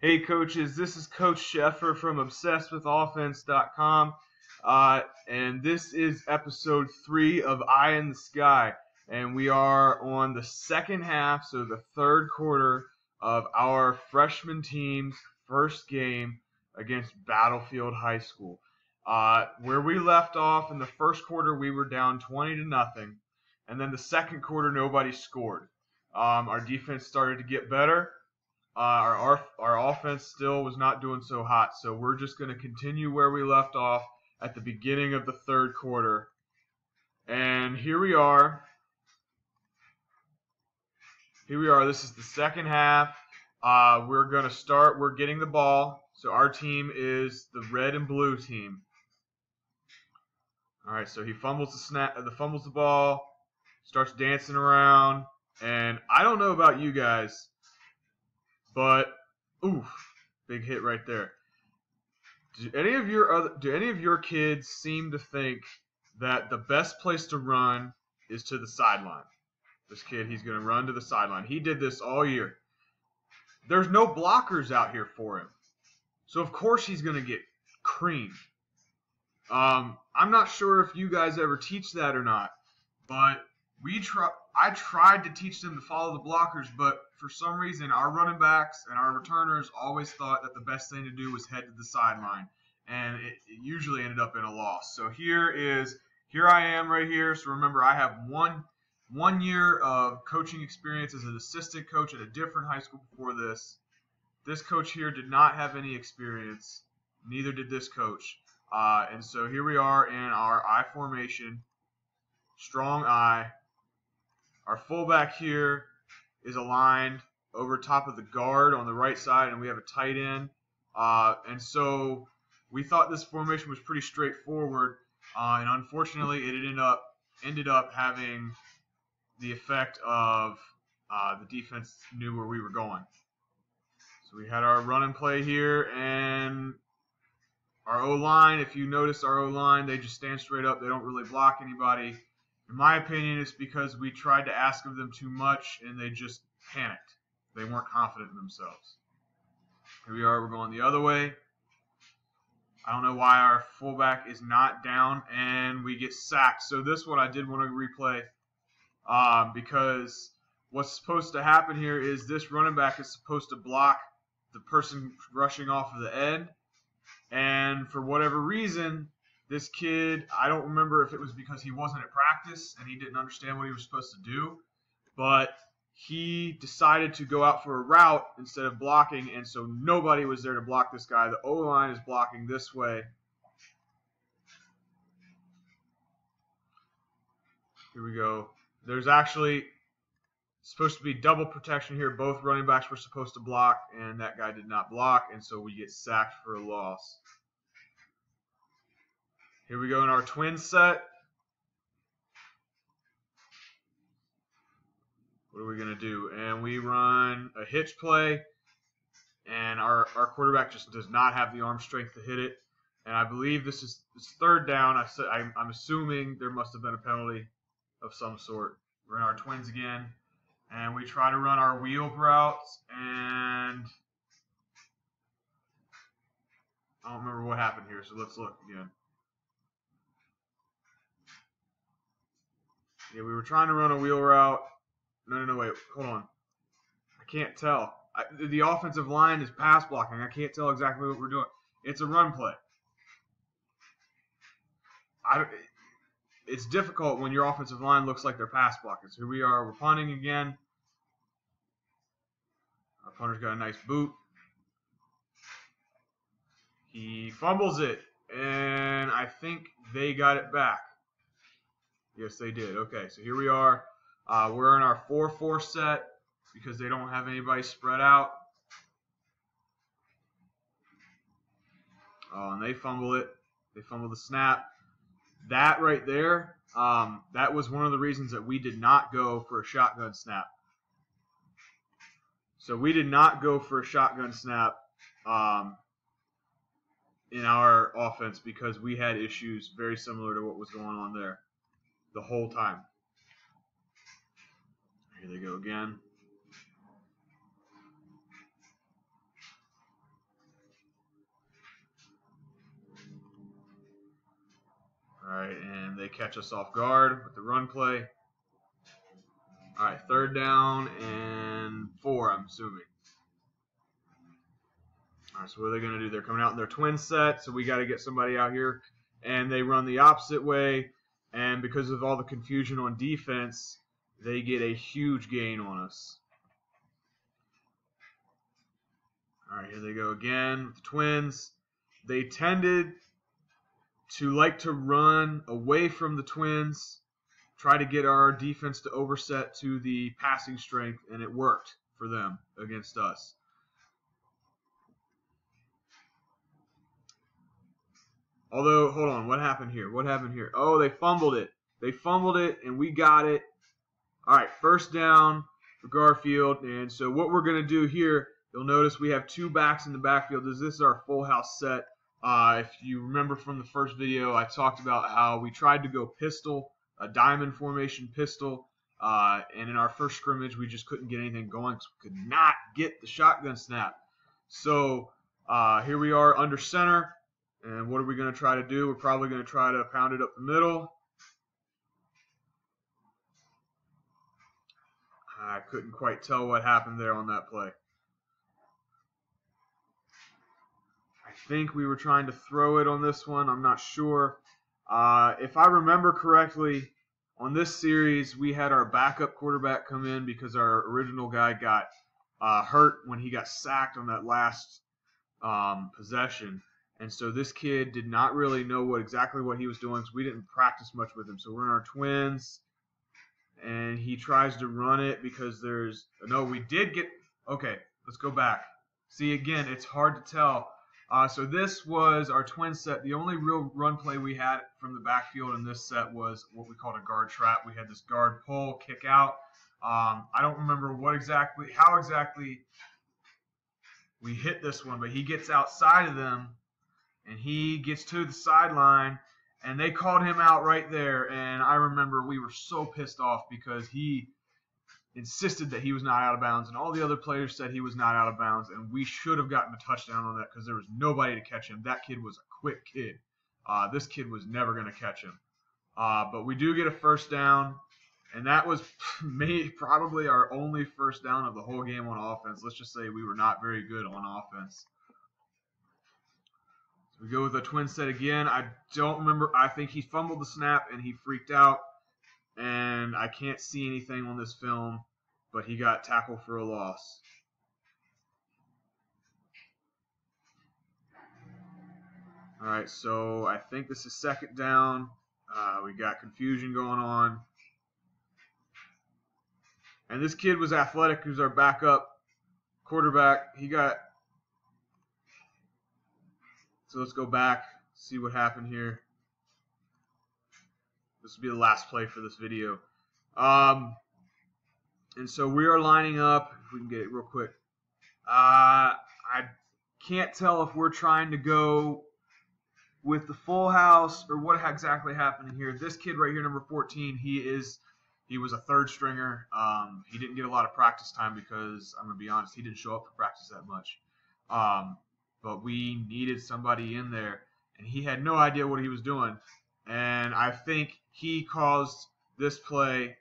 Hey coaches, this is Coach Sheffer from ObsessedWithOffense.com, and this is episode 3 of Eye in the Sky, and we are on the second half, so the third quarter of our freshman team's first game against Battlefield High School. Where we left off in the first quarter, we were down 20-0, and then the second quarter, nobody scored. Our defense started to get better. Our offense still was not doing so hot, so we're just going to continue where we left off at the beginning of the third quarter. And here we are. This is the second half. We're going to start. We're getting the ball. So our team is the red and blue team. All right, so he fumbles the ball, starts dancing around, and I don't know about you guys, but big hit right there. Do any of your kids seem to think that the best place to run is to the sideline? This kid, he's going to run to the sideline. He did this all year. There's no blockers out here for him, so of course he's going to get creamed. I'm not sure if you guys ever teach that or not, but I tried to teach them to follow the blockers, but for some reason our running backs and our returners always thought that the best thing to do was head to the sideline, and it usually ended up in a loss. So here I am right here. So remember, I have one year of coaching experience as an assistant coach at a different high school before this. This coach here did not have any experience. Neither did this coach. And so here we are in our I formation, strong I. Our fullback here is aligned over top of the guard on the right side, and we have a tight end. And so we thought this formation was pretty straightforward, and unfortunately it ended up having the effect of the defense knew where we were going. So we had our run and play here, and our O-line, if you notice our O-line, they just stand straight up. They don't really block anybody. In my opinion, it's because we tried to ask of them too much, and they just panicked. They weren't confident in themselves. Here we are. We're going the other way. I don't know why our fullback is not down, and we get sacked. So this one I did want to replay because what's supposed to happen here is this running back is supposed to block the person rushing off of the end. And for whatever reason, this kid, I don't remember if it was because he wasn't at practice and he didn't understand what he was supposed to do, but he decided to go out for a route instead of blocking, and so nobody was there to block this guy. The O-line is blocking this way. Here we go. There's actually supposed to be double protection here. Both running backs were supposed to block, and that guy did not block, and so we get sacked for a loss. Here we go in our twin set. What are we going to do? And we run a hitch play, and our quarterback just does not have the arm strength to hit it. And I believe this is third down. I'm assuming there must have been a penalty of some sort. We're in our twins again, and we try to run our wheel routes, and I don't remember what happened here, so let's look again. Yeah, we were trying to run a wheel route. No, wait, hold on. I can't tell. The offensive line is pass blocking. I can't tell exactly what we're doing. It's a run play. It's difficult when your offensive line looks like they're pass blocking. So here we are. We're punting again. Our punter's got a nice boot. He fumbles it, and I think they got it back. Yes, they did. Okay, so here we are. We're in our 4-4 set because they don't have anybody spread out. Oh, and they fumble it. They fumble the snap. That right there, that was one of the reasons that we did not go for a shotgun snap. So we did not go for a shotgun snap in our offense because we had issues very similar to what was going on there the whole time. Here they go again. Alright, and they catch us off guard with the run play. Alright, 3rd down and 4, I'm assuming. Alright, so what are they going to do? They're coming out in their twin set, so we got to get somebody out here. And they run the opposite way, and because of all the confusion on defense, they get a huge gain on us. Alright, here they go again with the twins. They tended to like to run away from the twins, try to get our defense to overset to the passing strength, and it worked for them against us. Although, hold on, what happened here? What happened here? Oh, they fumbled it. They fumbled it, and we got it. All right, 1st down for Garfield. And so what we're going to do here, you'll notice we have 2 backs in the backfield. This is our full house set. If you remember from the first video, I talked about how we tried to go pistol, a diamond formation pistol. And in our first scrimmage, we just couldn't get anything going because we could not get the shotgun snap. So here we are under center. And what are we going to try to do? We're probably going to try to pound it up the middle. I couldn't quite tell what happened there on that play. I think we were trying to throw it on this one. I'm not sure. If I remember correctly, on this series, we had our backup quarterback come in because our original guy got hurt when he got sacked on that last possession. And so this kid did not really know exactly what he was doing, so we didn't practice much with him. So we're in our twins, and he tries to run it because there's – no, we did get – okay, let's go back. See, again, it's hard to tell. So this was our twin set. The only real run play we had from the backfield in this set was what we called a guard trap. We had this guard pull, kick out. I don't remember how exactly we hit this one, but he gets outside of them. And he gets to the sideline, and they called him out right there. And I remember we were so pissed off because he insisted that he was not out of bounds, and all the other players said he was not out of bounds, and we should have gotten a touchdown on that because there was nobody to catch him. That kid was a quick kid. This kid was never going to catch him. But we do get a 1st down, and that was probably our only 1st down of the whole game on offense. Let's just say we were not very good on offense. We go with a twin set again. I don't remember. I think he fumbled the snap and he freaked out. And I can't see anything on this film, but he got tackled for a loss. All right, so I think this is 2nd down. We got confusion going on. And this kid was athletic. He was our backup quarterback. He got... So let's go back, see what happened here. This will be the last play for this video. And so we are lining up. If we can get it real quick. I can't tell if we're trying to go with the full house or what exactly happened here. This kid right here, number 14, he was a 3rd stringer. He didn't get a lot of practice time because, I'm going to be honest, he didn't show up for practice that much. But we needed somebody in there, and he had no idea what he was doing. And I think he caused this play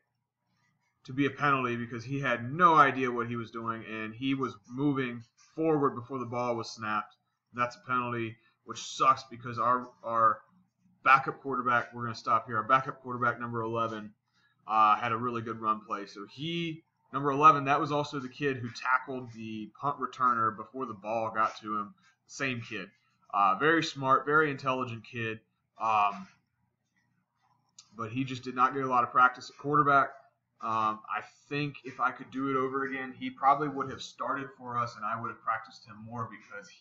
to be a penalty because he had no idea what he was doing, and he was moving forward before the ball was snapped. That's a penalty, which sucks because our backup quarterback, we're going to stop here, our backup quarterback, number 11, had a really good run play. So number 11, that was also the kid who tackled the punt returner before the ball got to him. Same kid. Very smart, very intelligent kid. But he just did not get a lot of practice at quarterback. I think if I could do it over again, he probably would have started for us, and I would have practiced him more because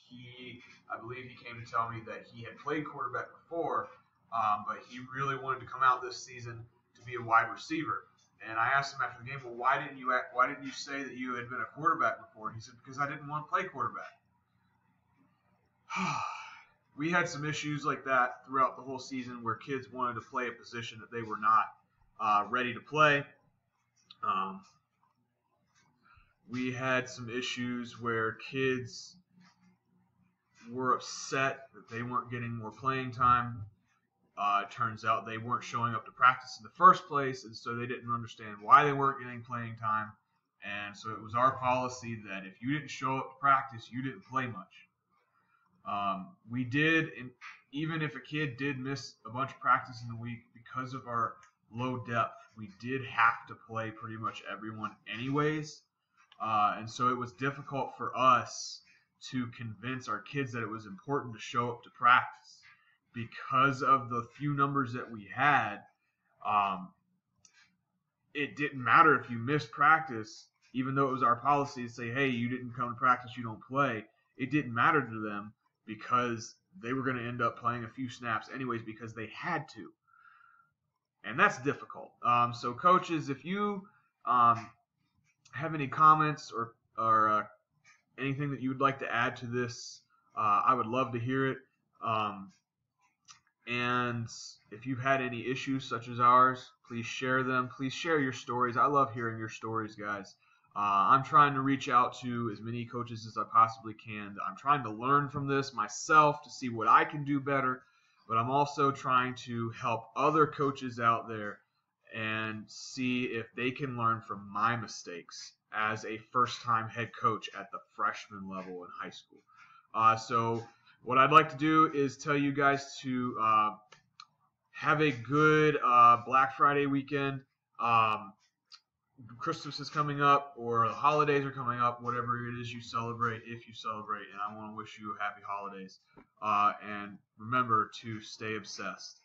I believe he came to tell me that he had played quarterback before, but he really wanted to come out this season to be a wide receiver. And I asked him after the game, well, why didn't you say that you had been a quarterback before? And he said, because I didn't want to play quarterback. We had some issues like that throughout the whole season where kids wanted to play a position that they were not ready to play. We had some issues where kids were upset that they weren't getting more playing time. It turns out they weren't showing up to practice in the first place, and so they didn't understand why they weren't getting playing time. And so it was our policy that if you didn't show up to practice, you didn't play much. We did, and even if a kid did miss a bunch of practice in the week because of our low depth, we did have to play pretty much everyone anyways. And so it was difficult for us to convince our kids that it was important to show up to practice because of the few numbers that we had. It didn't matter if you missed practice, even though it was our policy to say, hey, you didn't come to practice, you don't play. It didn't matter to them because they were going to end up playing a few snaps anyways because they had to. And that's difficult. So coaches, if you have any comments or anything that you would like to add to this, I would love to hear it. And if you've had any issues such as ours, please share them. Please share your stories. I love hearing your stories, guys. I'm trying to reach out to as many coaches as I possibly can. I'm trying to learn from this myself to see what I can do better, but I'm also trying to help other coaches out there and see if they can learn from my mistakes as a first-time head coach at the freshman level in high school. So what I'd like to do is tell you guys to have a good Black Friday weekend. Christmas is coming up, or the holidays are coming up, whatever it is you celebrate, if you celebrate, and I want to wish you happy holidays. And remember to stay obsessed.